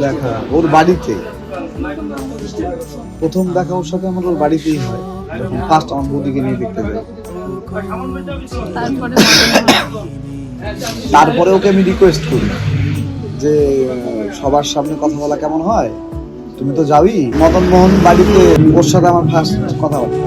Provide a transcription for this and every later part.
দেখা ওর বাড়িতে, প্রথম দেখা ওর সাথে আমার ওর বাড়িতেই হয়, যখন ফার্স্ট আমার বৌদিকে নিয়ে দেখতে যাই। তারপরে ওকে আমি রিকোয়েস্ট করি যে সবার সামনে কথা বলা কেমন হয়, তুমি তো যাবি। মদন মোহন বাড়িতে ওর সাথে আমার ফার্স্ট কথাবার্তা।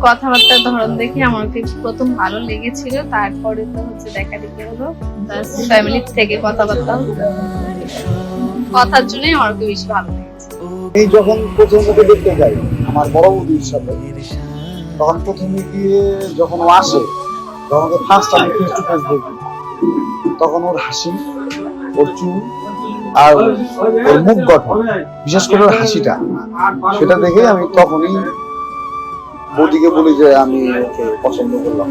কথাবার্তার ধরন দেখে আমার প্রথম ভালো লেগেছিল, তারপরে তো হচ্ছে দেখা দেখি হলো, ফ্যামিলি থেকে কথাবার্তা কথার জন্যই আমার বেশি ভালো লেগেছে। এই যখন প্রথম ওকে দেখতে যাই আমার বড় বৌদির সাথে, তখন প্রথমে গিয়ে যখন ও আসে, যখন ওকে ফার্স্ট আমি ফেস টু ফেস দেখি, তখন ওর হাসি, ওর চুল আর ওর মুখ গঠন, বিশেষ করে ওর হাসিটা, সেটা দেখে আমি তখনই বৌদিকে বলি যে আমি ওকে পছন্দ করলাম।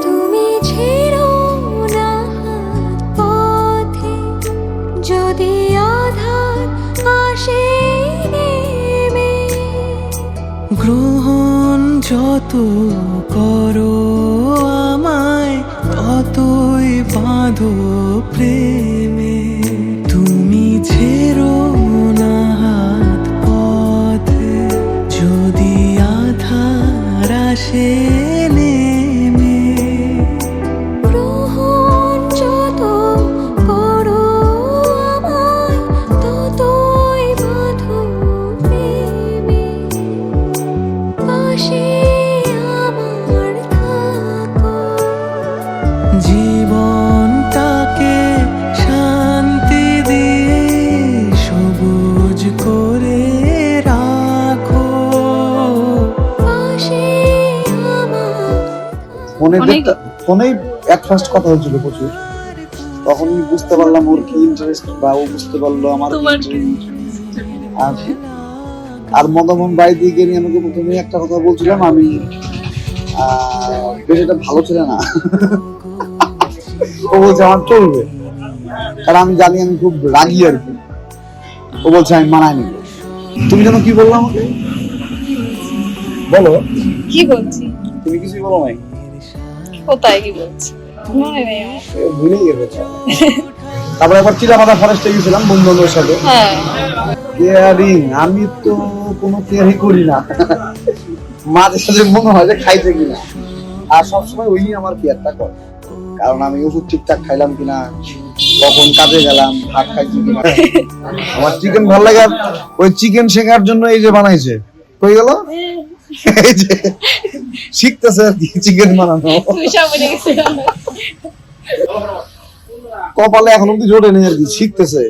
তুমি ছেড়ো না পথে, যদি আধার আসে নেমে, গ্রহণ যত করো আমায় ততই বাঁধো প্রেমে। তুমি ছেড়ো না হাত পথে, যদি আধার আসে নেমে, গ্রহণ যত করো আমায় ততই বাঁধো প্রেমে, পাশে আমার থাকো, জীবনটাকে শান্তি দিয়ে সবুজ করে রাখো। পাশে আমার ফোনেই এক ফার্স্ট কথা হয়েছিল প্রচুর, তখনই বুঝতে পারলাম ওর কি ইন্টারেস্ট, বা ও বুঝতে পারলো আমার কি interest। আর মদন বাড়িতে গিয়ে নিয়ে আমাকে প্রথমে একটা কথা বলছিলাম, আমি বেশ এটা ভালো ছিল না। ও বলছে আমার চলবে, কারণ আমি জানি আমি খুব রাগি আর কি। ও বলছে আমি মানায় নিব। তুমি যেন কি বললাম আমাকে, বলো কি বলছি, তুমি কিছুই বলো নাই, কোথায় কি বলছি মনে নেই আমার। ভুলেই গেছে। তারপরে আবার চিলাপাতা ফরেস্টে গেছিলাম বন্ধুদের সাথে। হ্যাঁ, কেয়ারিং আমি তো কোনো কেয়ারই করি না, মাঝে সাঝে মনে হয় যে খাইছে কিনা, আর সবসময় ওই আমার কেয়ারটা করে, কারণ আমি ওষুধ ঠিকঠাক খাইলাম কিনা, কখন কাজে গেলাম, ভাত খাইছি কিনা। আমার চিকেন ভালো লাগে, ওই চিকেন শেখার জন্য এই যে বানাইছে, কই গেল এই যে শিখতেছে আর কি চিকেন বানানো। কপালে এখন অব্দি জোটে নেই আর কি, শিখতেছে।